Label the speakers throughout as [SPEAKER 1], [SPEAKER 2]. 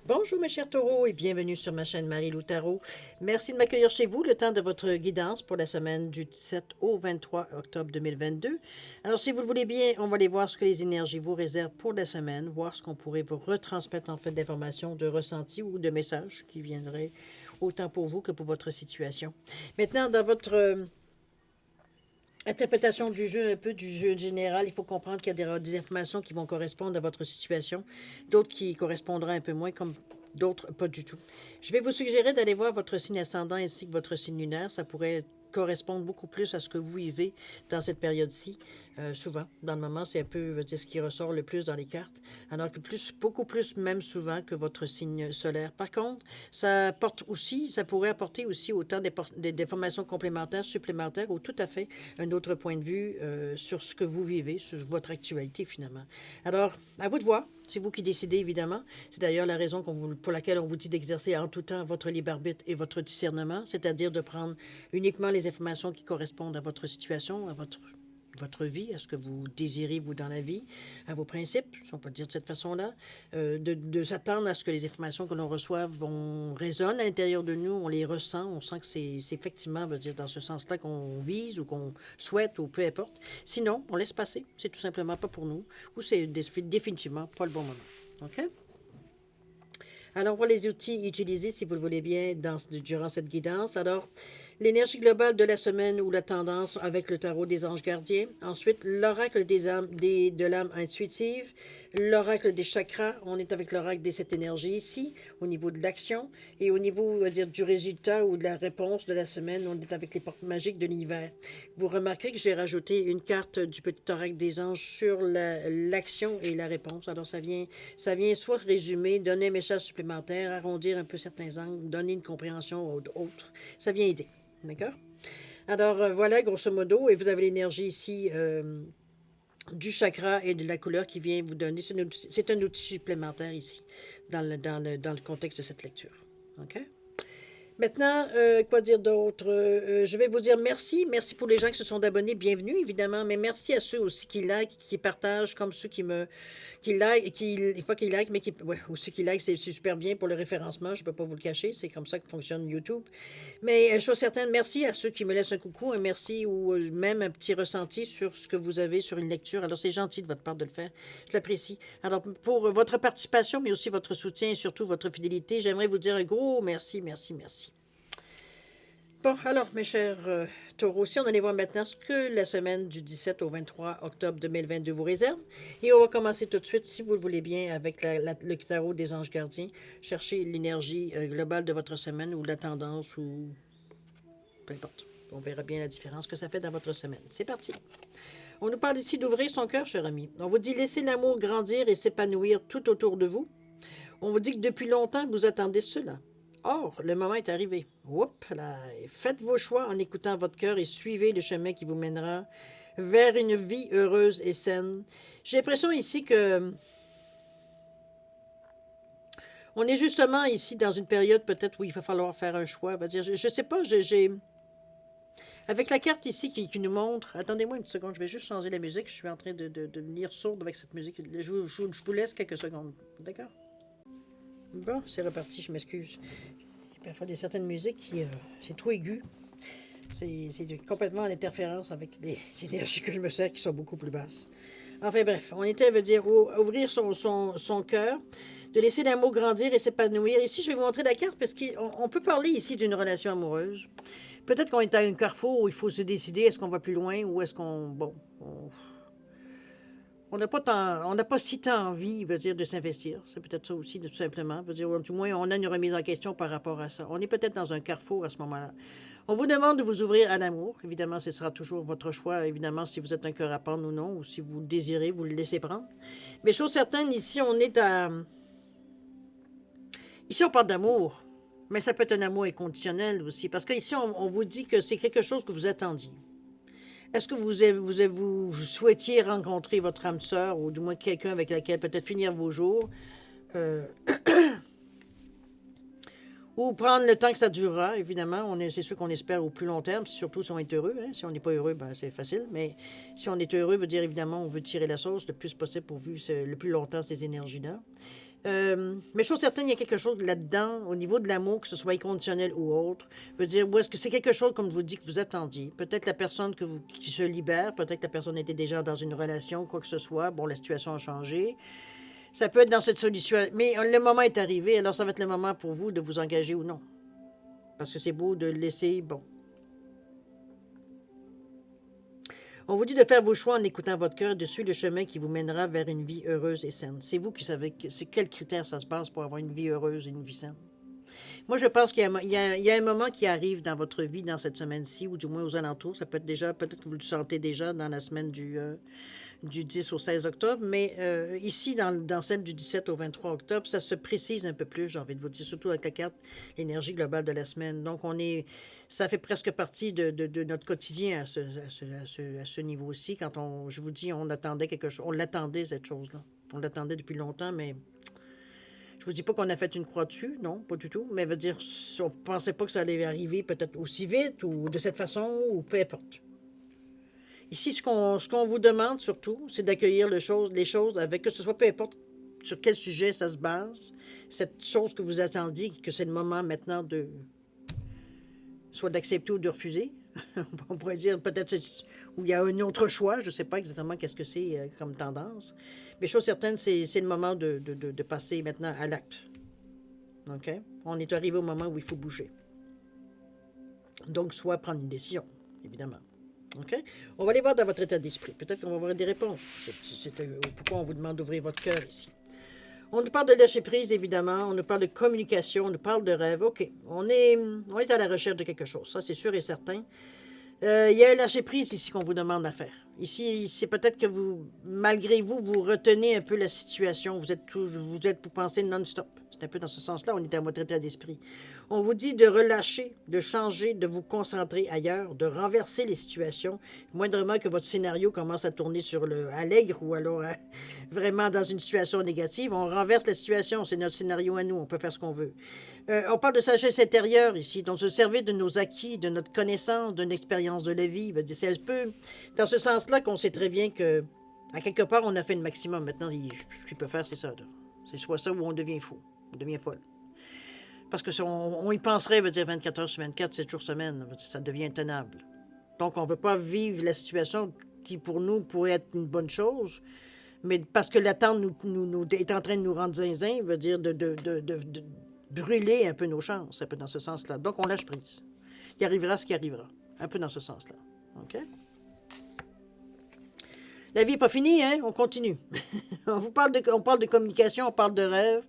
[SPEAKER 1] Bonjour mes chers taureaux et bienvenue sur ma chaîne Marie-Lou Tarot. Merci de m'accueillir chez vous le temps de votre guidance pour la semaine du 17 au 23 octobre 2022. Alors si vous le voulez bien, on va aller voir ce que les énergies vous réservent pour la semaine, voir ce qu'on pourrait vous retransmettre en fait d'informations, de ressentis ou de messages qui viendraient autant pour vous que pour votre situation. Maintenant, dans votre interprétation du jeu, un peu du jeu général, il faut comprendre qu'il y a des informations qui vont correspondre à votre situation, d'autres qui correspondront un peu moins, comme d'autres pas du tout. Je vais vous suggérer d'aller voir votre signe ascendant ainsi que votre signe lunaire. Ça pourrait correspondre beaucoup plus à ce que vous vivez dans cette période-ci. Souvent, dans le moment, c'est un peu je veux dire, ce qui ressort le plus dans les cartes, alors que beaucoup plus même souvent que votre signe solaire. Par contre, ça pourrait apporter aussi autant d'informations complémentaires, supplémentaires, ou tout à fait un autre point de vue sur ce que vous vivez, sur votre actualité finalement. Alors, à vous de voir. C'est vous qui décidez, évidemment. C'est d'ailleurs la raison pour laquelle on vous dit d'exercer en tout temps votre libre arbitre et votre discernement, c'est-à-dire de prendre uniquement les informations qui correspondent à votre situation, à votre vie, à ce que vous désirez, vous, dans la vie, à vos principes, si on peut dire de cette façon-là, de s'attendre à ce que les informations que l'on reçoit résonnent à l'intérieur de nous, on les ressent, on sent que c'est effectivement, veut dire, dans ce sens-là qu'on vise ou qu'on souhaite ou peu importe. Sinon, on laisse passer, c'est tout simplement pas pour nous ou c'est définitivement pas le bon moment. OK? Alors, voilà les outils utilisés, si vous le voulez bien, durant cette guidance. Alors, l'énergie globale de la semaine ou la tendance avec le tarot des anges gardiens. Ensuite, l'oracle de l'âme intuitive. L'oracle des chakras. On est avec l'oracle des sept énergies ici, au niveau de l'action. Et au niveau, on va dire, du résultat ou de la réponse de la semaine, on est avec les portes magiques de l'univers. Vous remarquerez que j'ai rajouté une carte du petit oracle des anges sur l'action et la réponse. Alors, ça vient soit résumer, donner un message supplémentaire, arrondir un peu certains angles, donner une compréhension autre. Ça vient aider. D'accord? Alors, voilà, grosso modo, et vous avez l'énergie ici du chakra et de la couleur qui vient vous donner. C'est un outil supplémentaire ici, dans le contexte de cette lecture. OK? Maintenant, quoi dire d'autre? Je vais vous dire merci. Merci pour les gens qui se sont abonnés. Bienvenue, évidemment. Mais merci à ceux aussi qui like, qui partagent, comme ceux qui like, pas qui like, mais aussi qui like, c'est super bien pour le référencement. Je ne peux pas vous le cacher. C'est comme ça que fonctionne YouTube. Mais chose certaine, merci à ceux qui me laissent un coucou, un merci ou même un petit ressenti sur ce que vous avez sur une lecture. Alors, c'est gentil de votre part de le faire. Je l'apprécie. Alors, pour votre participation, mais aussi votre soutien et surtout votre fidélité, j'aimerais vous dire un gros merci, merci, merci. Bon, alors, mes chers taureaux, si on allait voir maintenant ce que la semaine du 17 au 23 octobre 2022 vous réserve. Et on va commencer tout de suite, si vous le voulez bien, avec le tarot des anges gardiens. Cherchez l'énergie globale de votre semaine ou la tendance ou peu importe. On verra bien la différence que ça fait dans votre semaine. C'est parti. On nous parle ici d'ouvrir son cœur, cher ami. On vous dit laisser l'amour grandir et s'épanouir tout autour de vous. On vous dit que depuis longtemps, vous attendez cela. Or, le moment est arrivé. Oups là. Faites vos choix en écoutant votre cœur et suivez le chemin qui vous mènera vers une vie heureuse et saine. J'ai l'impression ici que on est justement ici dans une période peut-être où il va falloir faire un choix. Je ne sais pas, j'ai... Avec la carte ici qui nous montre... Attendez-moi une seconde, je vais juste changer la musique. Je suis en train de devenir sourde avec cette musique. Je vous laisse quelques secondes. D'accord? Bon, c'est reparti, je m'excuse. Il y a parfois certaines musiques qui... c'est trop aigu. C'est complètement en interférence avec les énergies que je me sers qui sont beaucoup plus basses. Enfin bref, on était, veut dire, ouvrir son cœur, de laisser l'amour grandir et s'épanouir. Ici, je vais vous montrer la carte parce qu'on peut parler ici d'une relation amoureuse. Peut-être qu'on est à un carrefour où il faut se décider, est-ce qu'on va plus loin ou est-ce qu'on... Bon, on n'a pas si tant envie, veut dire, de s'investir. C'est peut-être ça aussi, tout simplement. Veut dire, du moins, on a une remise en question par rapport à ça. On est peut-être dans un carrefour à ce moment-là. On vous demande de vous ouvrir à l'amour. Évidemment, ce sera toujours votre choix, évidemment, si vous êtes un cœur à prendre ou non, ou si vous le désirez, vous le laissez prendre. Mais chose certaine, ici, on est à... Ici, on parle d'amour, mais ça peut être un amour inconditionnel aussi, parce qu'ici, on vous dit que c'est quelque chose que vous attendiez. Est-ce que vous souhaitiez rencontrer votre âme sœur, ou du moins quelqu'un avec lequel peut-être finir vos jours, ou prendre le temps que ça durera, évidemment. C'est sûr qu'on espère au plus long terme, surtout si on est heureux. Hein. Si on n'est pas heureux, ben, c'est facile. Mais si on est heureux, veut dire évidemment on veut tirer la sauce le plus possible pour vivre le plus longtemps ces énergies-là. Mais je suis certaine, il y a quelque chose là-dedans, au niveau de l'amour, que ce soit inconditionnel ou autre. Je veux dire, ou est-ce que c'est quelque chose, comme je vous dis, que vous attendiez? Peut-être la personne qui se libère, peut-être la personne était déjà dans une relation, quoi que ce soit. Bon, la situation a changé. Ça peut être dans cette solution. Mais le moment est arrivé, alors ça va être le moment pour vous de vous engager ou non. Parce que c'est beau de laisser, bon. On vous dit de faire vos choix en écoutant votre cœur, de suivre le chemin qui vous mènera vers une vie heureuse et saine. C'est vous qui savez c'est quels critères ça se base pour avoir une vie heureuse et une vie saine. Moi, je pense qu'il y a un moment qui arrive dans votre vie dans cette semaine-ci, ou du moins aux alentours. Ça peut être déjà, peut-être que vous le sentez déjà dans la semaine du 10 au 16 octobre, mais ici, dans celle du 17 au 23 octobre, ça se précise un peu plus, j'ai envie de vous dire, surtout avec la carte énergie globale de la semaine. Donc, ça fait presque partie de notre quotidien à ce niveau-ci. Quand je vous dis, on attendait quelque chose, on l'attendait, cette chose-là. On l'attendait depuis longtemps, mais je vous dis pas qu'on a fait une croix dessus, non, pas du tout, mais veut dire, on pensait pas que ça allait arriver peut-être aussi vite ou de cette façon, ou peu importe. Ici, ce qu'on vous demande surtout, c'est d'accueillir les choses avec, que ce soit peu importe sur quel sujet ça se base, cette chose que vous attendiez, que c'est le moment maintenant de soit d'accepter ou de refuser. On pourrait dire peut-être où il y a un autre choix, je ne sais pas exactement qu'est-ce que c'est comme tendance. Mais chose certaine, c'est le moment de passer maintenant à l'acte. OK? On est arrivé au moment où il faut bouger. Donc, soit prendre une décision, évidemment. OK? On va aller voir dans votre état d'esprit. Peut-être qu'on va avoir des réponses. C'est pourquoi on vous demande d'ouvrir votre cœur ici. On nous parle de lâcher prise, évidemment. On nous parle de communication. On nous parle de rêve. OK. On est à la recherche de quelque chose. Ça, c'est sûr et certain. Il y a un lâcher prise ici qu'on vous demande à faire. Ici, c'est peut-être que malgré vous, vous retenez un peu la situation. Vous pensez non-stop. C'est un peu dans ce sens-là, on est à votre état d'esprit. On vous dit de relâcher, de changer, de vous concentrer ailleurs, de renverser les situations. Moindrement que votre scénario commence à tourner sur le allègre ou alors vraiment dans une situation négative, on renverse la situation. C'est notre scénario à nous. On peut faire ce qu'on veut. On parle de sagesse intérieure ici, donc se servir de nos acquis, de notre connaissance, d'une expérience de la vie. C'est un peu dans ce sens-là qu'on sait très bien que, à quelque part, on a fait le maximum. Maintenant, ce qu'il peut faire, c'est ça. C'est soit ça ou on devient fou, on devient folle. Parce que si on y penserait, 24 heures sur 24, 7 jours semaine, ça devient intenable. Donc, on ne veut pas vivre la situation qui, pour nous, pourrait être une bonne chose, mais parce que l'attente est en train de nous rendre zinzin, veut dire de brûler un peu nos chances, un peu dans ce sens-là. Donc, on lâche prise. Il arrivera ce qui arrivera, un peu dans ce sens-là. OK? La vie n'est pas finie, hein? On continue. on parle de communication, on parle de rêve,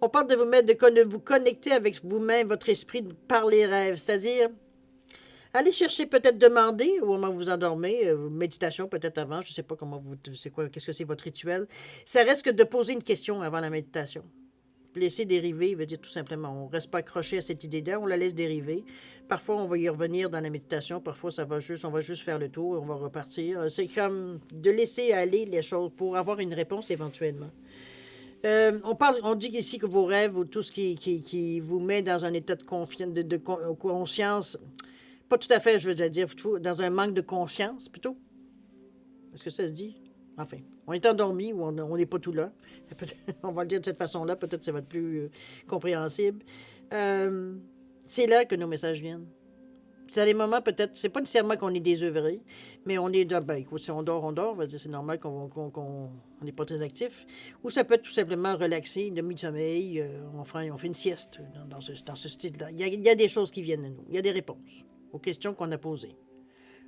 [SPEAKER 1] on parle de vous connecter avec vous-même, votre esprit par les rêves, c'est-à-dire allez chercher, peut-être demander au moment où vous endormez, méditation peut-être avant, je ne sais pas qu'est-ce que c'est votre rituel. Ça reste que de poser une question avant la méditation. Laisser dériver veut dire tout simplement, on ne reste pas accroché à cette idée-là, on la laisse dériver. Parfois, on va y revenir dans la méditation, parfois, on va juste faire le tour et on va repartir. C'est comme de laisser aller les choses pour avoir une réponse éventuellement. On dit ici que vos rêves ou tout ce qui vous met dans un état de conscience, pas tout à fait, je veux dire, plutôt dans un manque de conscience, plutôt. Est-ce que ça se dit? Enfin, on est endormi ou on n'est pas tout là. On va le dire de cette façon-là, peut-être que ça va être plus compréhensible. C'est là que nos messages viennent. C'est à des moments, peut-être, c'est pas nécessairement qu'on est désœuvré, mais on est là, écoute, si on dort, on va dire, c'est normal qu'on n'est pas très actif. Ou ça peut être tout simplement relaxé, une demi-sommeil, on fait une sieste dans ce style-là. Il y a des choses qui viennent à nous, il y a des réponses aux questions qu'on a posées,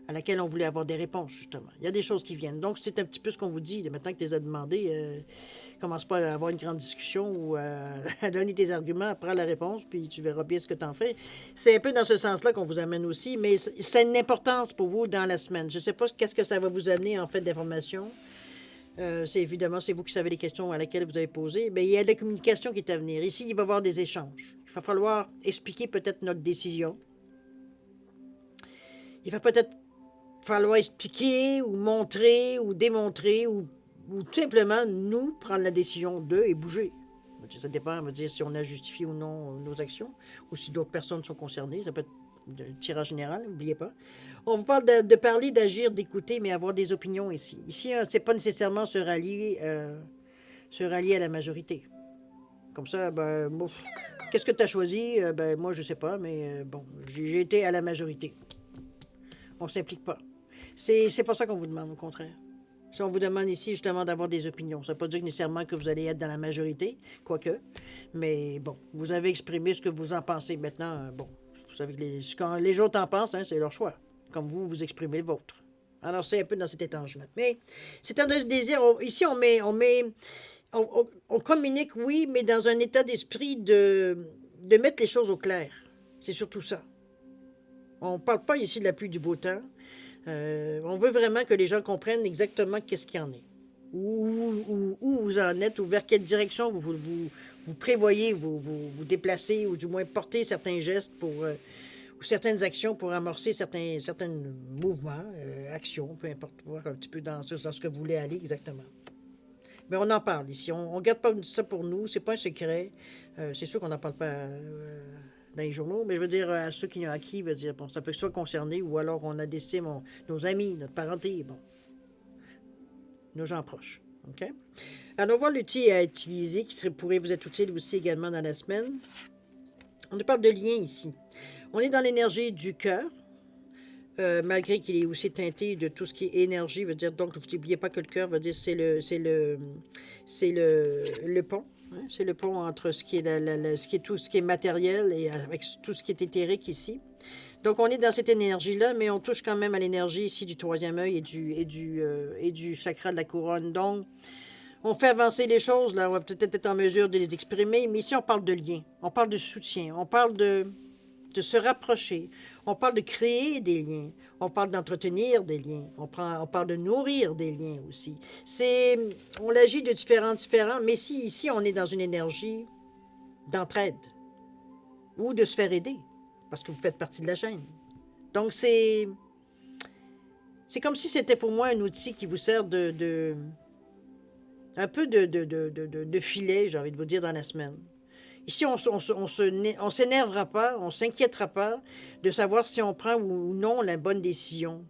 [SPEAKER 1] à laquelle on voulait avoir des réponses, justement. Il y a des choses qui viennent. Donc, c'est un petit peu ce qu'on vous dit. Maintenant que tu les as demandées, commence pas à avoir une grande discussion ou à donner tes arguments, prends la réponse, puis tu verras bien ce que tu en fais. C'est un peu dans ce sens-là qu'on vous amène aussi, mais c'est une importance pour vous dans la semaine. Je ne sais pas qu'est-ce que ça va vous amener, en fait, d'informations. C'est vous qui savez les questions à laquelle vous avez posées. Mais il y a de la communication qui est à venir. Ici, il va y avoir des échanges. Il va falloir expliquer peut-être notre décision. Il va peut-être falloir expliquer ou montrer ou démontrer ou tout simplement nous prendre la décision d'eux et bouger. Ça dépend, on va dire, si on a justifié ou non nos actions ou si d'autres personnes sont concernées. Ça peut être un tirage général, n'oubliez pas. On vous parle de parler, d'agir, d'écouter, mais avoir des opinions ici. Ici, c'est pas nécessairement se rallier à la majorité. Comme ça, ben, bon, qu'est-ce que tu as choisi? Ben, moi, je sais pas, mais bon, j'ai été à la majorité. On s'implique pas. C'est pas ça qu'on vous demande, au contraire. Si on vous demande ici justement d'avoir des opinions, ça ne veut pas dire nécessairement que vous allez être dans la majorité, quoique, mais bon, vous avez exprimé ce que vous en pensez. Maintenant, bon, vous savez que quand les autres en pensent, hein, c'est leur choix, comme vous exprimez le vôtre. Alors, c'est un peu dans cet étange-là. Mais c'est un désir. Ici, on communique, oui, mais dans un état d'esprit de mettre les choses au clair. C'est surtout ça. On ne parle pas ici de la pluie du beau temps. On veut vraiment que les gens comprennent exactement qu'est-ce qu'il y en est. Où vous en êtes, ou vers quelle direction vous prévoyez vous déplacer, ou du moins porter certains gestes ou certaines actions pour amorcer certains mouvements, actions, peu importe, voir un petit peu dans ce que vous voulez aller exactement. Mais on en parle ici. On ne garde pas ça pour nous, c'est pas un secret. C'est sûr qu'on n'en parle pas dans les journaux, mais je veux dire, à ceux qui veut dire, bon, ça peut soit concerner, ou alors on a décidé nos amis, notre parenté, bon, nos gens proches. OK? Alors, on va voir l'outil à utiliser qui pourrait vous être utile aussi également dans la semaine. On nous parle de lien ici. On est dans l'énergie du cœur, malgré qu'il est aussi teinté de tout ce qui est énergie, veut dire, donc, vous n'oubliez pas que le cœur veut dire, c'est le pont. Hein? C'est le pont entre ce qui est tout ce qui est matériel et avec tout ce qui est éthérique ici. Donc, on est dans cette énergie-là, mais on touche quand même à l'énergie ici du troisième œil et du chakra de la couronne. Donc, on fait avancer les choses, là, on va peut-être être en mesure de les exprimer, mais ici, on parle de lien, on parle de soutien, on parle de se rapprocher, on parle de créer des liens, on parle d'entretenir des liens, on parle de nourrir des liens aussi. On agit de différents, mais si ici, on est dans une énergie d'entraide ou de se faire aider, parce que vous faites partie de la chaîne. Donc, c'est comme si c'était pour moi un outil qui vous sert un peu de filet, j'ai envie de vous dire, dans la semaine. Ici, on s'énervera pas, on s'inquiétera pas de savoir si on prend ou non la bonne décision.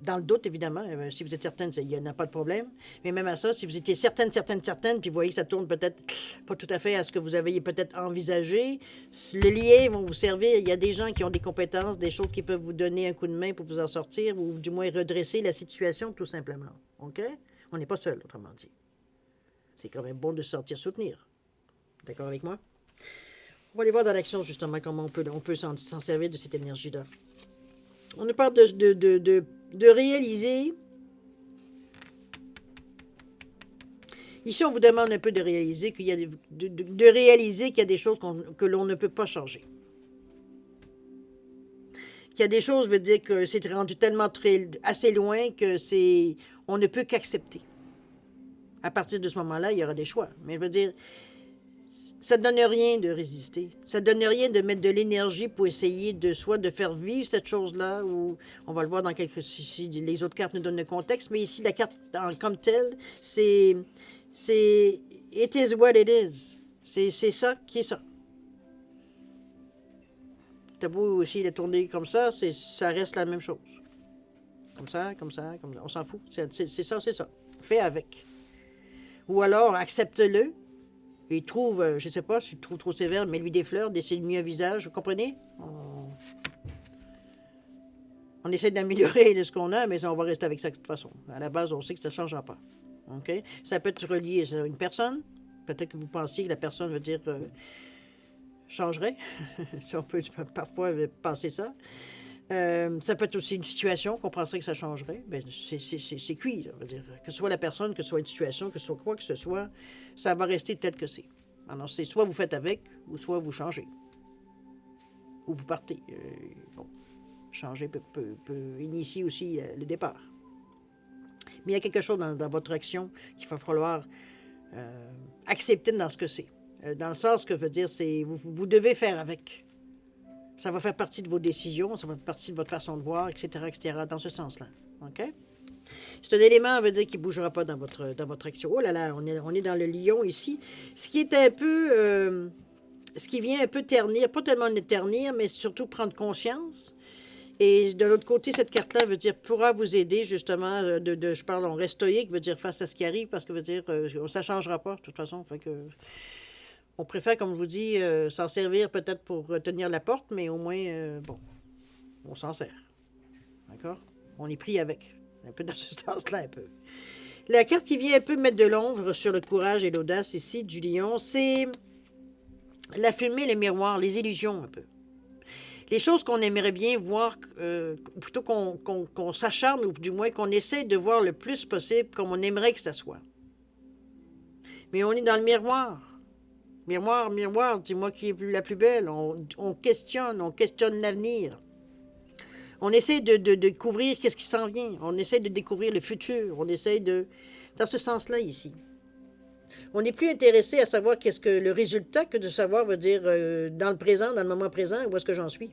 [SPEAKER 1] Dans le doute, évidemment, si vous êtes certaine, il n'y en a pas de problème. Mais même à ça, si vous étiez certaine, puis vous voyez que ça tourne peut-être pas tout à fait à ce que vous aviez peut-être envisagé, le lien va vous servir. Il y a des gens qui ont des compétences, des choses qui peuvent vous donner un coup de main pour vous en sortir, ou du moins redresser la situation, tout simplement. OK? On n'est pas seul, autrement dit. C'est quand même bon de se sortir soutenir. D'accord avec moi? On va aller voir dans l'action, justement, comment on peut s'en servir de cette énergie-là. On nous parle de réaliser. Ici, on vous demande un peu de réaliser qu'il y a qu'il y a des choses que l'on ne peut pas changer. Qu'il y a des choses, veut dire que c'est rendu tellement assez loin que on ne peut qu'accepter. À partir de ce moment-là, il y aura des choix. Mais je veux dire, ça ne donne rien de résister. Ça ne donne rien de mettre de l'énergie pour essayer de faire vivre cette chose-là, ou on va le voir dans quelques... Si les autres cartes nous donnent le contexte, mais ici, la carte comme telle, c'est it is what it is. C'est ça qui est ça. T'as beau aussi la tourner comme ça reste la même chose. Comme ça. On s'en fout. C'est ça. Fais avec. Ou alors, accepte-le. Il trouve, je ne sais pas, si tu trouves trop sévère, mets-lui des fleurs, dessine-lui un visage, vous comprenez? On essaie d'améliorer ce qu'on a, mais on va rester avec ça de toute façon. À la base, on sait que ça ne changera pas. OK? Ça peut être relié à une personne. Peut-être que vous pensiez que la personne veut dire changerait. Si on peut parfois penser ça. Ça peut être aussi une situation qu'on penserait que ça changerait. Ben, c'est cuit, là, veut dire. Que ce soit la personne, que ce soit une situation, que ce soit quoi que ce soit, ça va rester tel que c'est. Alors, c'est soit vous faites avec, ou soit vous changez. Ou vous partez. Bon, changer peut initier aussi le départ. Mais il y a quelque chose dans votre action qu'il va falloir accepter dans ce que c'est. Dans le sens que veut dire, c'est vous devez faire avec. Ça va faire partie de vos décisions, ça va faire partie de votre façon de voir, etc., dans ce sens-là. OK? C'est un élément, veut dire, qui ne bougera pas dans votre action. Oh là là, on est dans le lion ici. Ce qui est un peu... ce qui vient un peu ternir, pas tellement ternir, mais surtout prendre conscience. Et de l'autre côté, cette carte-là veut dire pourra vous aider, justement, je parle, on reste stoïque, veut dire face à ce qui arrive, parce que veut dire ça ne changera pas, de toute façon. Fait que... On préfère, comme je vous dis, s'en servir peut-être pour tenir la porte, mais au moins, bon, on s'en sert. D'accord? On est pris avec. Un peu dans ce sens-là, un peu. La carte qui vient un peu mettre de l'ombre sur le courage et l'audace ici du lion, c'est la fumée, les miroirs, les illusions un peu. Les choses qu'on aimerait bien voir, plutôt qu'on s'acharne, ou du moins qu'on essaie de voir le plus possible comme on aimerait que ça soit. Mais on est dans le miroir. Miroir, miroir, dis-moi qui est la plus belle. On questionne l'avenir. On essaie de découvrir qu'est-ce qui s'en vient. On essaie de découvrir le futur. On essaie de... Dans ce sens-là, ici. On n'est plus intéressé à savoir qu'est-ce que le résultat que de savoir veut dire dans le présent, dans le moment présent, où est-ce que j'en suis.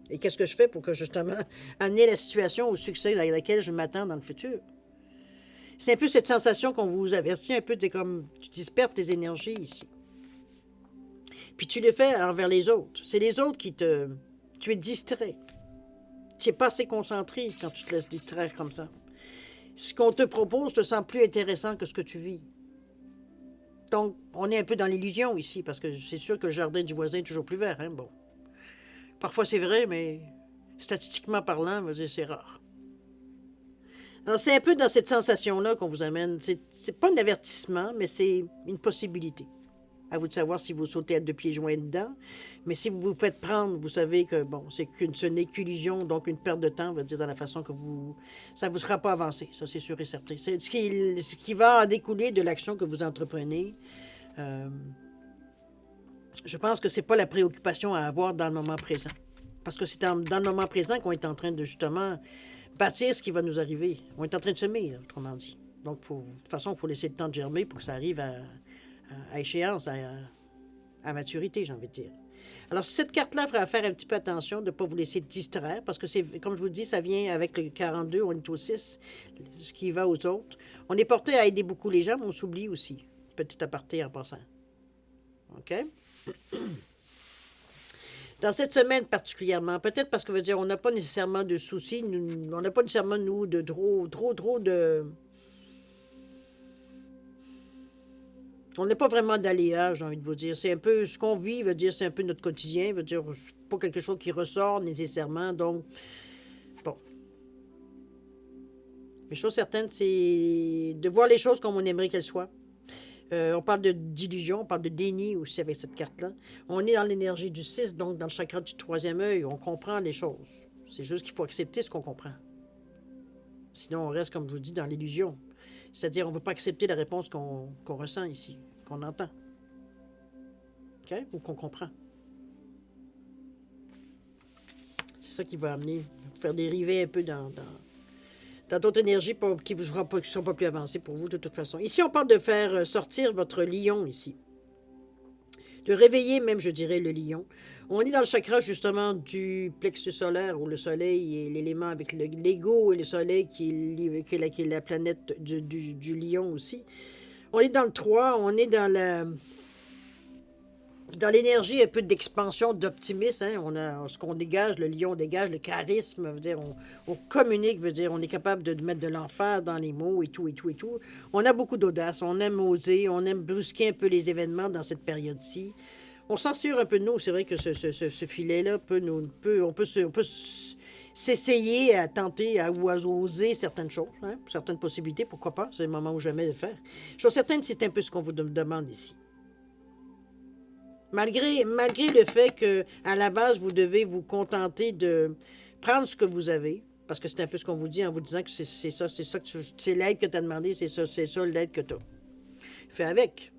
[SPEAKER 1] Et qu'est-ce que je fais pour que, justement, amener la situation au succès à laquelle je m'attends dans le futur. C'est un peu cette sensation qu'on vous avertit un peu, c'est comme tu disperses tes énergies ici. Puis tu le fais envers les autres. C'est les autres qui te... Tu es distrait. Tu n'es pas assez concentré quand tu te laisses distraire comme ça. Ce qu'on te propose te semble plus intéressant que ce que tu vis. Donc, on est un peu dans l'illusion ici, parce que c'est sûr que le jardin du voisin est toujours plus vert, hein, bon. Parfois c'est vrai, mais statistiquement parlant, c'est rare. Alors, c'est un peu dans cette sensation-là qu'on vous amène. C'est pas un avertissement, mais c'est une possibilité. À vous de savoir si vous sautez à deux pieds joints dedans. Mais si vous vous faites prendre, vous savez que, bon, ce n'est qu'illusion, donc une perte de temps, on va dire, dans la façon que vous... Ça ne vous sera pas avancé, ça c'est sûr et certain. C'est ce qui va en découler de l'action que vous entreprenez. Je pense que c'est pas la préoccupation à avoir dans le moment présent. Parce que c'est dans le moment présent qu'on est en train de, justement, bâtir ce qui va nous arriver. On est en train de semer, autrement dit. Donc, de toute façon, il faut laisser le temps de germer pour que ça arrive à échéance, à maturité, j'ai envie de dire. Alors, cette carte-là, il faudra faire un petit peu attention de ne pas vous laisser distraire, parce que, comme je vous dis, ça vient avec le 42, on est au 6, ce qui va aux autres. On est porté à aider beaucoup les gens, mais on s'oublie aussi. Petit aparté en passant. OK? Dans cette semaine particulièrement, peut-être parce que, veut dire, on n'a pas nécessairement de soucis, on n'a pas nécessairement, nous, de trop de... On n'a pas vraiment d'aléas, j'ai envie de vous dire. C'est un peu ce qu'on vit, veut dire, c'est un peu notre quotidien, veut dire, c'est pas quelque chose qui ressort nécessairement, donc, bon. Mais chose certaine, c'est de voir les choses comme on aimerait qu'elles soient. On parle d'illusion, on parle de déni aussi avec cette carte-là. On est dans l'énergie du 6, donc dans le chakra du troisième œil, on comprend les choses. C'est juste qu'il faut accepter ce qu'on comprend. Sinon, on reste, comme je vous dis, dans l'illusion. C'est-à-dire, on ne veut pas accepter la réponse qu'on ressent ici, qu'on entend. OK? Ou qu'on comprend. C'est ça qui va amener, faire dériver un peu dans d'autres énergies qui ne sont pas plus avancées pour vous, de toute façon. Ici, on parle de faire sortir votre lion, ici. De réveiller même, je dirais, le lion. On est dans le chakra, justement, du plexus solaire, où le soleil est l'élément avec l'ego et le soleil qui est la planète du lion aussi. On est dans le 3, on est dans l'énergie un peu d'expansion, d'optimisme. Hein? On a ce qu'on dégage, le lion dégage, le charisme, veut dire, on communique, veut dire, on est capable de mettre de l'enfer dans les mots et tout, et tout, et tout. On a beaucoup d'audace, on aime oser, on aime brusquer un peu les événements dans cette période-ci. On s'assure un peu de nous. C'est vrai que ce filet-là on peut s'essayer à tenter ou à oser certaines choses, hein, certaines possibilités, pourquoi pas. C'est le moment ou jamais de le faire. Je suis certaine que c'est un peu ce qu'on vous demande ici. Malgré le fait qu'à la base, vous devez vous contenter de prendre ce que vous avez, parce que c'est un peu ce qu'on vous dit en vous disant que c'est l'aide que tu as demandé, c'est ça l'aide que tu as. Fais avec.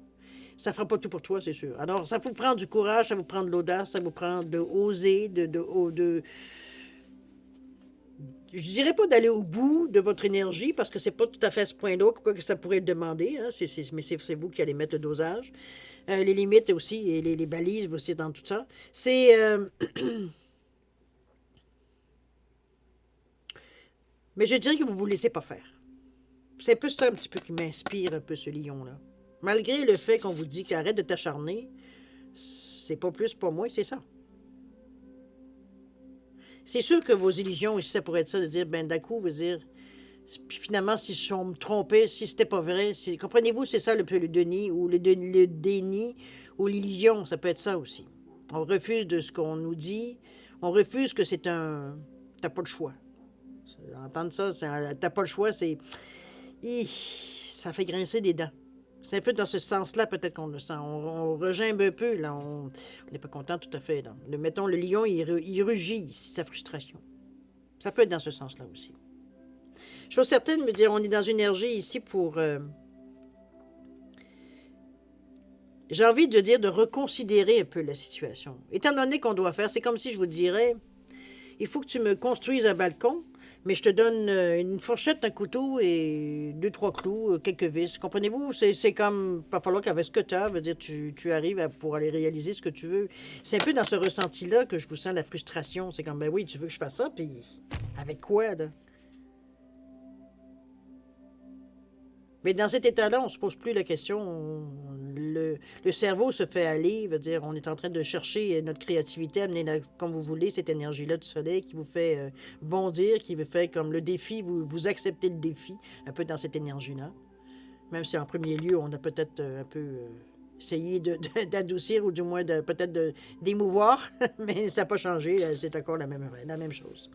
[SPEAKER 1] Ça ne fera pas tout pour toi, c'est sûr. Alors, ça vous prend du courage, ça vous prend de l'audace, ça vous prend de oser, je dirais pas d'aller au bout de votre énergie, parce que c'est pas tout à fait à ce point-là, quoi que ça pourrait le demander, hein, mais c'est vous qui allez mettre le dosage. Les limites aussi, et les balises aussi dans tout ça. C'est... Mais je dirais que vous ne vous laissez pas faire. C'est un peu ça un petit peu qui m'inspire un peu ce lion-là. Malgré le fait qu'on vous dit qu'arrête de t'acharner, c'est pas plus pour moi, c'est ça. C'est sûr que vos illusions, ici, ça pourrait être ça, de dire, ben d'un coup, veut dire, puis finalement, si je me trompais, si c'était pas vrai, comprenez-vous, c'est ça le déni, ou le déni, Ou les lions, ça peut être ça aussi. On refuse de ce qu'on nous dit. On refuse que c'est un... T'as pas le choix. Entendre ça, t'as pas le choix, c'est... Ça fait grincer des dents. C'est un peu dans ce sens-là, peut-être qu'on le sent. On regimbe un peu, là. On n'est pas content tout à fait, là. Mettons, le lion, il rugit ici, sa frustration. Ça peut être dans ce sens-là aussi. Chose certaine, me dire, on est dans une énergie ici pour... j'ai envie de dire de reconsidérer un peu la situation. Étant donné qu'on doit faire, c'est comme si je vous dirais, il faut que tu me construises un balcon, mais je te donne une fourchette, un couteau et 2, 3 clous, quelques vis. Comprenez-vous? C'est comme, il va falloir qu'avec ce que tu as, veut dire, tu arrives pour aller réaliser ce que tu veux. C'est un peu dans ce ressenti-là que je vous sens la frustration. C'est comme, ben oui, tu veux que je fasse ça, puis avec quoi, là? Mais dans cet état-là, on ne se pose plus la question. Le cerveau se fait aller, veut dire, on est en train de chercher notre créativité, amener, comme vous voulez, cette énergie-là du soleil qui vous fait bondir, qui vous fait comme le défi, vous acceptez le défi, un peu dans cette énergie-là. Même si en premier lieu, on a peut-être un peu essayé d'adoucir ou du moins peut-être d'émouvoir, mais ça n'a pas changé, c'est encore la même chose.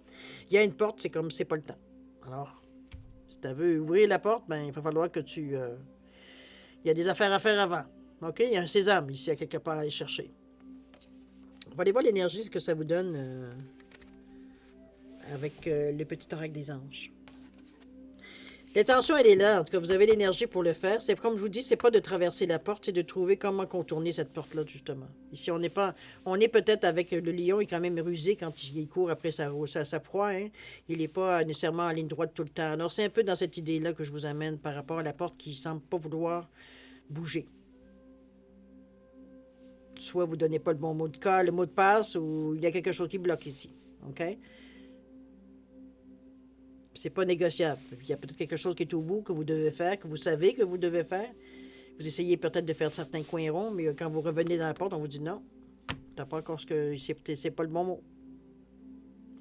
[SPEAKER 1] Il y a une porte, c'est comme c'est pas le temps. Alors, si tu veux ouvrir la porte, ben, il va falloir que tu... il y a des affaires à faire avant. OK? Il y a un sésame ici, à quelque part à aller chercher. On va aller voir l'énergie, ce que ça vous donne avec le petit oracle des anges. L'intention, elle est là. En tout cas, vous avez l'énergie pour le faire. C'est comme je vous dis, c'est pas de traverser la porte, c'est de trouver comment contourner cette porte-là, justement. Ici, on n'est pas... On est peut-être avec le lion, il est quand même rusé quand il court après sa proie. Hein. Il n'est pas nécessairement en ligne droite tout le temps. Alors, c'est un peu dans cette idée-là que je vous amène par rapport à la porte qui semble pas vouloir bouger. Soit vous ne donnez pas le bon mot de code, le mot de passe, ou il y a quelque chose qui bloque ici. OK? C'est pas négociable. Il y a peut-être quelque chose qui est au bout que vous devez faire, que vous savez que vous devez faire. Vous essayez peut-être de faire certains coins ronds, mais quand vous revenez dans la porte, on vous dit non. T'as pas encore ce que. C'est pas le bon mot.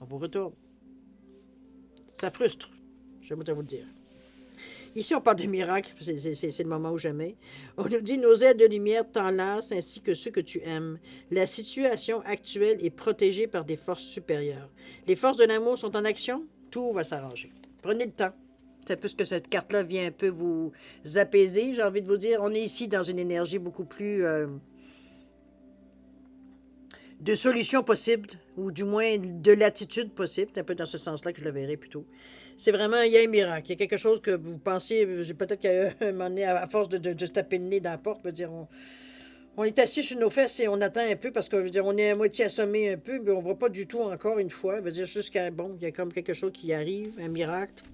[SPEAKER 1] On vous retourne. Ça frustre. Je vais vous le dire. Ici, on parle de miracles. C'est le moment ou jamais. On nous dit nos ailes de lumière t'enlacent ainsi que ceux que tu aimes. La situation actuelle est protégée par des forces supérieures. Les forces de l'amour sont en action. Tout va s'arranger. Prenez le temps. C'est un peu ce que cette carte-là vient un peu vous apaiser, j'ai envie de vous dire. On est ici dans une énergie beaucoup plus de solutions possibles, ou du moins de l'attitude possible. C'est un peu dans ce sens-là que je le verrai plutôt. C'est vraiment, il y a un miracle. Il y a quelque chose que vous pensiez, peut-être qu'à un moment donné, à force de se taper le nez dans la porte, veut dire, on est assis sur nos fesses et on attend un peu parce que, je veux dire, on est à moitié assommé un peu, mais on ne voit pas du tout encore une fois. Veut dire, jusqu'à, bon, il y a comme quelque chose qui arrive, un miracle.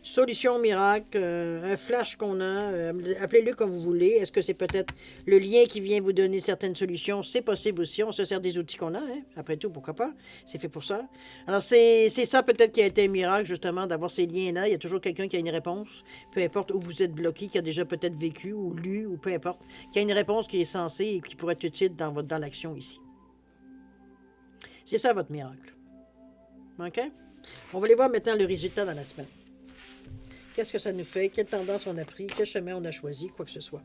[SPEAKER 1] Solution miracle, un flash qu'on a, appelez-le comme vous voulez. Est-ce que c'est peut-être le lien qui vient vous donner certaines solutions? C'est possible aussi. On se sert des outils qu'on a. Hein? Après tout, pourquoi pas? C'est fait pour ça. Alors, c'est ça peut-être qui a été un miracle, justement, d'avoir ces liens-là. Il y a toujours quelqu'un qui a une réponse, peu importe où vous êtes bloqué, qui a déjà peut-être vécu ou lu, ou peu importe, qui a une réponse qui est censée et qui pourrait être utile dans l'action ici. C'est ça votre miracle. OK? On va aller voir maintenant le résultat dans la semaine. Qu'est-ce que ça nous fait? Quelle tendance on a pris? Quel chemin on a choisi? Quoi que ce soit.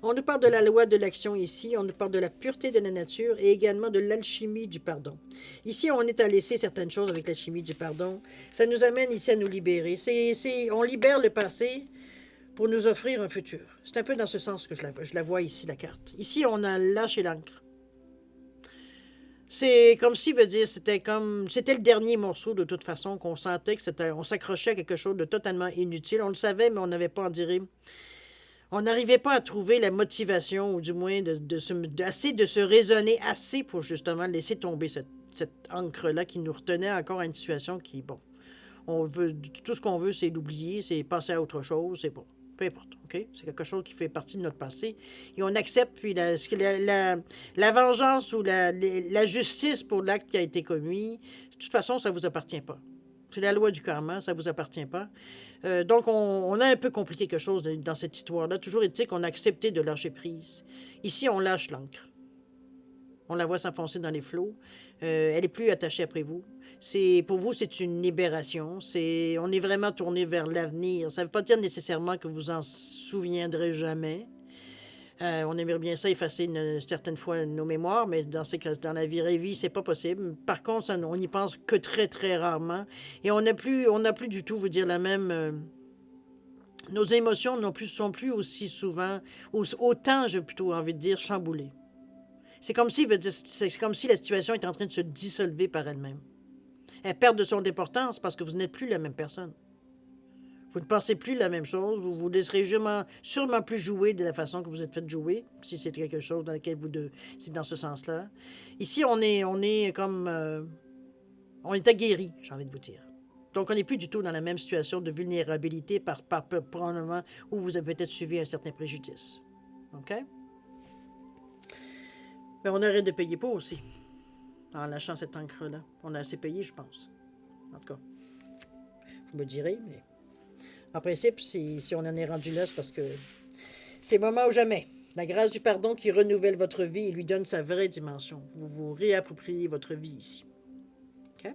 [SPEAKER 1] On nous parle de la loi de l'action ici. On nous parle de la pureté de la nature et également de l'alchimie du pardon. Ici, on est à laisser certaines choses avec l'alchimie du pardon. Ça nous amène ici à nous libérer. On libère le passé pour nous offrir un futur. C'est un peu dans ce sens que je la vois ici, la carte. Ici, on a lâché l'encre. C'est comme si, veut dire, c'était le dernier morceau de toute façon, qu'on sentait que on s'accrochait à quelque chose de totalement inutile. On le savait, mais on n'avait pas, on dirait, on n'arrivait pas à trouver la motivation, ou du moins assez de se raisonner assez pour justement laisser tomber cette encre-là qui nous retenait encore à une situation qui, bon, tout ce qu'on veut, c'est l'oublier, c'est passer à autre chose, c'est bon. Peu importe, OK? C'est quelque chose qui fait partie de notre passé. Et on accepte, puis la vengeance ou la justice pour l'acte qui a été commis, de toute façon, ça ne vous appartient pas. C'est la loi du karma, ça ne vous appartient pas. Donc, on a un peu compris quelque chose dans cette histoire-là. Toujours est-il qu'on a accepté de lâcher prise. Ici, on lâche l'encre. On la voit s'enfoncer dans les flots. Elle n'est plus attachée après vous. Pour vous, c'est une libération. On est vraiment tourné vers l'avenir. Ça ne veut pas dire nécessairement que vous en souviendrez jamais, On aimerait bien ça effacer certaines fois nos mémoires, mais dans la vraie vie, c'est pas possible. Par contre, on n'y pense que très, très rarement. Et on n'a plus du tout, vous dire, la même... nos émotions sont plus aussi souvent, autant, j'ai plutôt envie de dire, chamboulées. C'est comme si la situation est en train de se dissolver par elle-même. Elle perd de son importance parce que vous n'êtes plus la même personne. Vous ne pensez plus la même chose, vous vous laisserez sûrement plus jouer de la façon que vous êtes fait jouer, si c'est quelque chose dans lequel c'est dans ce sens-là. Ici, on est comme... on est aguerri, j'ai envie de vous dire. Donc, on n'est plus du tout dans la même situation de vulnérabilité probablement où vous avez peut-être suivi un certain préjudice. OK? Mais on arrête de payer pour aussi, en lâchant cette encre-là. On a assez payé, je pense. En tout cas, vous me direz, mais... En principe, si on en est rendu là, c'est parce que c'est moment ou jamais. La grâce du pardon qui renouvelle votre vie et lui donne sa vraie dimension. Vous vous réappropriez votre vie ici. OK?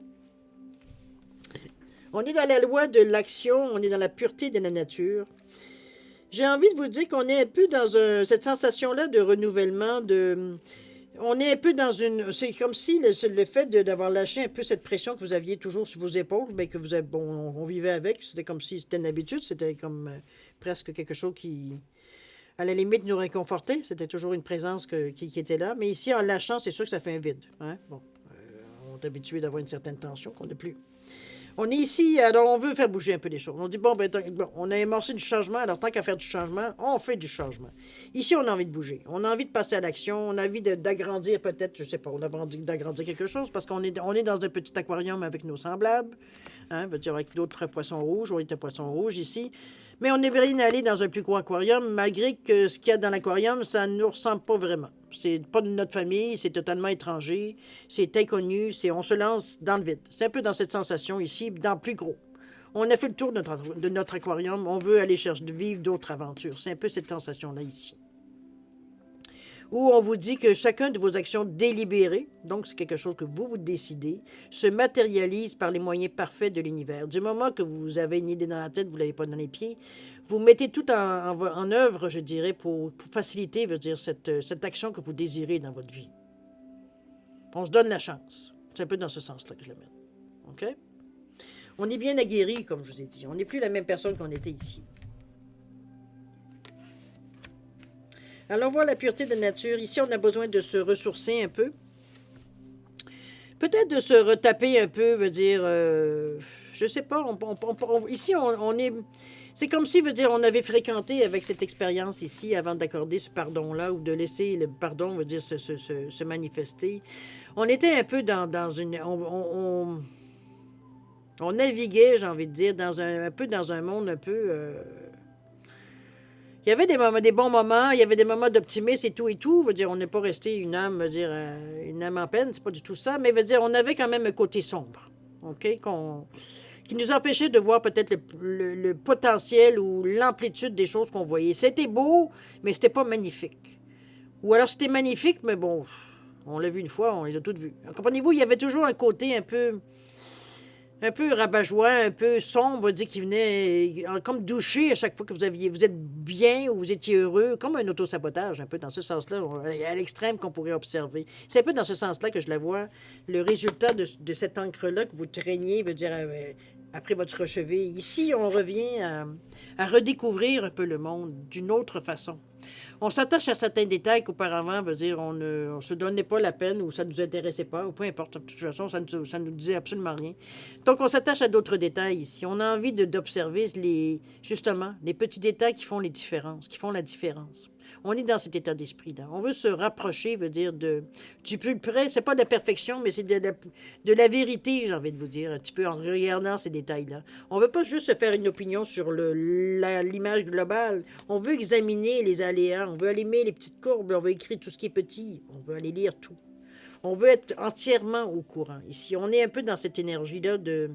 [SPEAKER 1] On est dans la loi de l'action, on est dans la pureté de la nature. J'ai envie de vous dire qu'on est un peu dans cette sensation-là de renouvellement, on est un peu dans une... C'est comme si le fait d'avoir lâché un peu cette pression que vous aviez toujours sur vos épaules, bien que vous avez, bon, on vivait avec, c'était comme si c'était une habitude, c'était comme presque quelque chose qui, à la limite, nous réconfortait. C'était toujours une présence qui était là. Mais ici, en lâchant, c'est sûr que ça fait un vide. Hein? Bon, on est habitué d'avoir une certaine tension qu'on n'a plus. On est ici, alors on veut faire bouger un peu les choses. On dit, bon, on a amorcé du changement, alors tant qu'à faire du changement, on fait du changement. Ici, on a envie de bouger. On a envie de passer à l'action. On a envie d'agrandir peut-être, je sais pas, on a envie d'agrandir quelque chose parce qu'on est dans un petit aquarium avec nos semblables, hein, dire avec d'autres poissons rouges. On est un poisson rouge ici. Mais on aimerait bien aller dans un plus gros aquarium, malgré que ce qu'il y a dans l'aquarium, ça ne nous ressemble pas vraiment. C'est pas de notre famille, c'est totalement étranger, c'est inconnu, on se lance dans le vide. C'est un peu dans cette sensation ici, dans plus gros. On a fait le tour de notre aquarium, on veut aller chercher de vivre d'autres aventures. C'est un peu cette sensation-là ici. Où on vous dit que chacun de vos actions délibérées, donc c'est quelque chose que vous décidez, se matérialise par les moyens parfaits de l'univers. Du moment que vous avez une idée dans la tête, vous ne l'avez pas dans les pieds, vous mettez tout en œuvre, je dirais, pour faciliter, cette action que vous désirez dans votre vie. On se donne la chance. C'est un peu dans ce sens-là que je le mets. OK? On est bien aguerri, comme je vous ai dit. On n'est plus la même personne qu'on était ici. Allons voir la pureté de la nature. Ici, on a besoin de se ressourcer un peu. Peut-être de se retaper un peu, veut dire... je sais pas. Ici, on est... C'est comme si, veut dire, on avait fréquenté avec cette expérience ici avant d'accorder ce pardon-là ou de laisser le pardon, veut dire, se manifester. On était un peu dans une... On naviguait, j'ai envie de dire, un peu dans un monde un peu... Il y avait des bons moments, il y avait des moments d'optimisme et tout. Veut dire, on n'est pas resté une âme en peine, c'est pas du tout ça. Mais veut dire, on avait quand même un côté sombre, OK, qui nous empêchait de voir peut-être le potentiel ou l'amplitude des choses qu'on voyait. C'était beau, mais c'était pas magnifique. Ou alors c'était magnifique, mais bon, on l'a vu une fois, on les a toutes vues. Comprenez-vous, il y avait toujours un côté un peu rabat-joie, un peu sombre, dire qui venait comme doucher à chaque fois que vous êtes bien ou vous étiez heureux, comme un autosabotage, un peu dans ce sens-là, à l'extrême qu'on pourrait observer. C'est un peu dans ce sens-là que je la vois. Le résultat de cette encre-là que vous traîniez, veut dire, après votre chevet. Ici, on revient à redécouvrir un peu le monde d'une autre façon. On s'attache à certains détails qu'auparavant, veut dire, on ne se donnait pas la peine ou ça ne nous intéressait pas, ou peu importe. De toute façon, ça ne nous disait absolument rien. Donc, on s'attache à d'autres détails ici. On a envie d'observer justement les petits détails qui font les différences, qui font la différence. On est dans cet état d'esprit-là. On veut se rapprocher, veut dire, du plus près. C'est pas de la perfection, mais c'est de la vérité, j'ai envie de vous dire, un petit peu en regardant ces détails-là. On veut pas juste se faire une opinion sur l'image globale. On veut examiner les aléas, on veut allumer les petites courbes, on veut écrire tout ce qui est petit, on veut aller lire tout. On veut être entièrement au courant. Ici, on est un peu dans cette énergie-là de...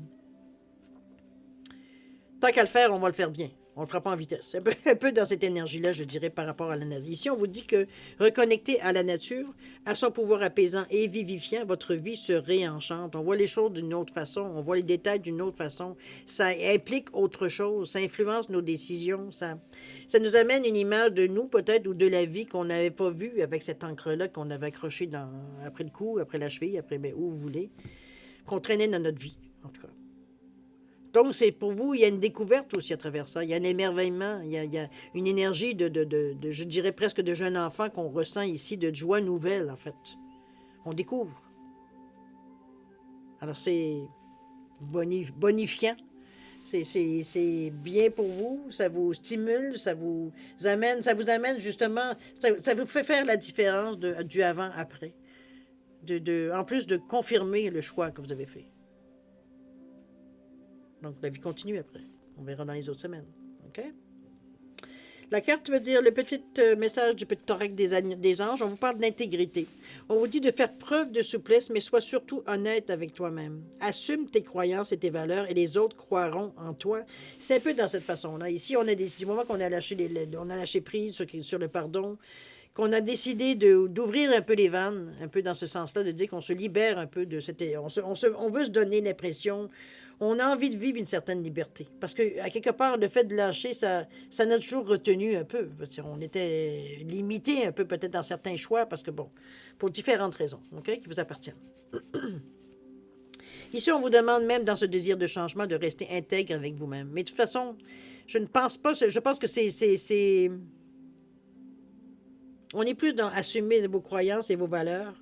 [SPEAKER 1] Tant qu'à le faire, on va le faire bien. On le fera pas en vitesse. Un peu dans cette énergie-là, je dirais, par rapport à la nature. Ici, on vous dit que reconnecté à la nature, à son pouvoir apaisant et vivifiant, votre vie se réenchante. On voit les choses d'une autre façon, on voit les détails d'une autre façon. Ça implique autre chose, ça influence nos décisions, ça nous amène une image de nous, peut-être, ou de la vie qu'on n'avait pas vue avec cette encre-là qu'on avait accrochée après le cou, après la cheville, après où vous voulez, qu'on traînait dans notre vie, en tout cas. Donc, c'est pour vous, il y a une découverte aussi à travers ça. Il y a un émerveillement, il y a une énergie je dirais presque de jeune enfant qu'on ressent ici, de joie nouvelle, en fait. On découvre. Alors, c'est bonifiant. C'est bien pour vous, ça vous stimule, ça vous amène justement, ça vous fait faire la différence du avant-après. En plus de confirmer le choix que vous avez fait. Donc, la vie continue après. On verra dans les autres semaines. OK? La carte veut dire le petit message du petit thorax des anges. On vous parle d'intégrité. On vous dit de faire preuve de souplesse, mais sois surtout honnête avec toi-même. Assume tes croyances et tes valeurs et les autres croiront en toi. C'est un peu dans cette façon-là. Ici, on a du moment qu'on a lâché, on a lâché prise sur le pardon, qu'on a décidé d'ouvrir un peu les vannes, un peu dans ce sens-là, de dire qu'on se libère un peu de cette... On veut se donner l'impression... On a envie de vivre une certaine liberté. Parce que, à quelque part, le fait de lâcher, ça n'a toujours retenu un peu. On était limité un peu, peut-être, dans certains choix, parce que, bon, pour différentes raisons, OK, qui vous appartiennent. Ici, on vous demande même, dans ce désir de changement, de rester intègre avec vous-même. Mais de toute façon, je ne pense pas... Je pense que c'est... On est plus dans assumer vos croyances et vos valeurs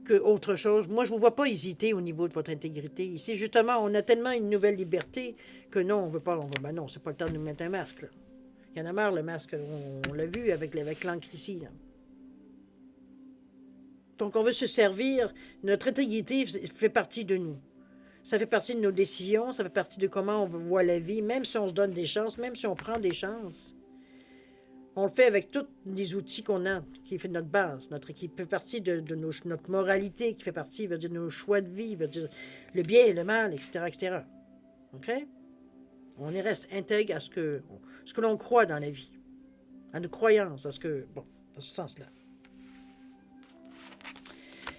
[SPEAKER 1] qu'autre chose. Moi, je ne vous vois pas hésiter au niveau de votre intégrité. Ici, justement, on a tellement une nouvelle liberté que non, on veut pas... Ben non, c'est pas le temps de nous mettre un masque, là. Il y en a marre, le masque. On l'a vu avec l'encre ici, là. Donc, on veut se servir. Notre intégrité fait partie de nous. Ça fait partie de nos décisions, ça fait partie de comment on voit la vie, même si on se donne des chances, même si on prend des chances. On le fait avec tous les outils qu'on a, qui fait notre base, qui fait partie de notre moralité, qui fait partie de nos choix de vie, veut dire le bien et le mal, etc., etc. OK? On reste intègre à ce que l'on croit dans la vie, à nos croyances, à ce que... Bon, dans ce sens-là.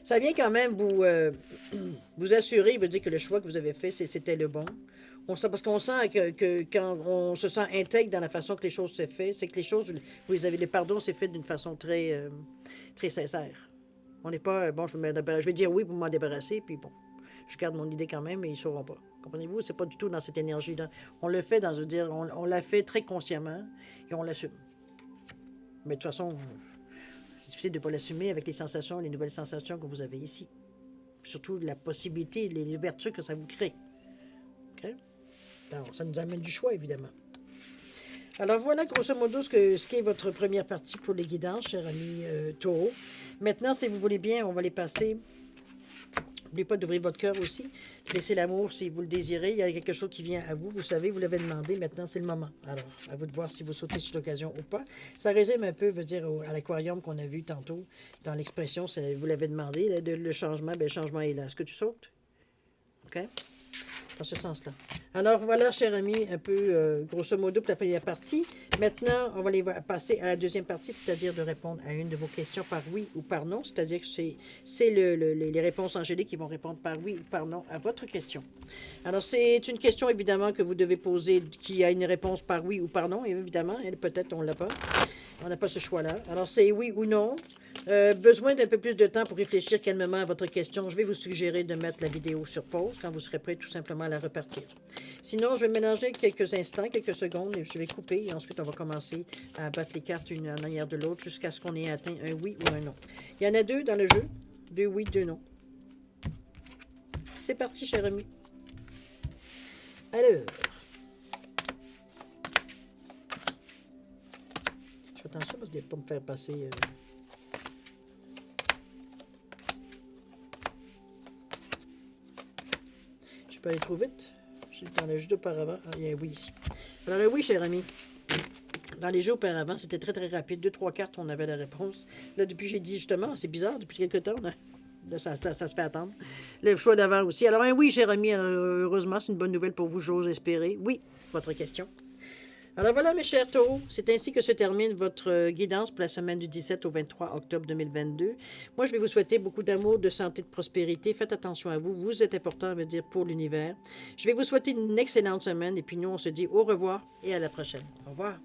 [SPEAKER 1] Ça vient quand même vous assurer, veut dire que le choix que vous avez fait, c'était le bon. Parce qu'on sent que quand on se sent intègre dans la façon que les choses se font, c'est que les choses, le pardon s'est fait d'une façon très, très sincère. On n'est pas, bon, je vais dire oui pour m'en débarrasser, puis bon, je garde mon idée quand même, mais ils ne sauront pas. Comprenez-vous? C'est pas du tout dans cette énergie-là. On le fait je veux dire, on l'a fait très consciemment et on l'assume. Mais de toute façon, c'est difficile de ne pas l'assumer avec les sensations, les nouvelles sensations que vous avez ici. Surtout la possibilité, les vertus que ça vous crée. OK? Alors, ça nous amène du choix, évidemment. Alors, voilà, grosso modo, ce qu'est votre première partie pour les guidances, cher ami Taureau. Maintenant, si vous voulez bien, on va les passer. N'oubliez pas d'ouvrir votre cœur aussi. Laissez l'amour si vous le désirez. Il y a quelque chose qui vient à vous. Vous savez, vous l'avez demandé. Maintenant, c'est le moment. Alors, à vous de voir si vous sautez sur l'occasion ou pas. Ça résume un peu, veut dire, à l'aquarium qu'on a vu tantôt, dans l'expression, vous l'avez demandé, là, le changement. Bien, le changement est là. Est-ce que tu sautes? OK? Dans ce sens-là. Alors voilà, cher ami, un peu grosso modo pour la première partie. Maintenant, on va passer à la deuxième partie, c'est-à-dire de répondre à une de vos questions par oui ou par non. C'est-à-dire que c'est les réponses angéliques qui vont répondre par oui ou par non à votre question. Alors, c'est une question, évidemment, que vous devez poser, qui a une réponse par oui ou par non. Et évidemment, peut-être on ne l'a pas. On n'a pas ce choix-là. Alors, c'est oui ou non. Besoin d'un peu plus de temps pour réfléchir calmement à votre question. Je vais vous suggérer de mettre la vidéo sur pause quand vous serez prêt tout simplement à la repartir. Sinon, je vais mélanger quelques instants, quelques secondes, et je vais couper. Et ensuite, on va commencer à battre les cartes une en arrière de l'autre jusqu'à ce qu'on ait atteint un oui ou un non. Il y en a deux dans le jeu. 2 oui, 2 non. C'est parti, cher ami. Alors... Je fais attention parce qu'il ne va pas me faire passer... Je peux aller trop vite. Dans le jeu d'auparavant. Ah, il y a un oui ici. Alors, oui, cher ami. Dans les jeux auparavant, c'était très, très rapide. 2-3 cartes, on avait la réponse. Là, depuis, j'ai dit justement, c'est bizarre, depuis quelques temps, là, ça se fait attendre. Le choix d'avant aussi. Alors, un oui, cher ami, heureusement, c'est une bonne nouvelle pour vous, j'ose espérer. Oui, votre question. Alors voilà, mes chers taureaux, c'est ainsi que se termine votre guidance pour la semaine du 17 au 23 octobre 2022. Moi, je vais vous souhaiter beaucoup d'amour, de santé, de prospérité. Faites attention à vous. Vous êtes important, à me dire, pour l'univers. Je vais vous souhaiter une excellente semaine et puis nous, on se dit au revoir et à la prochaine. Au revoir.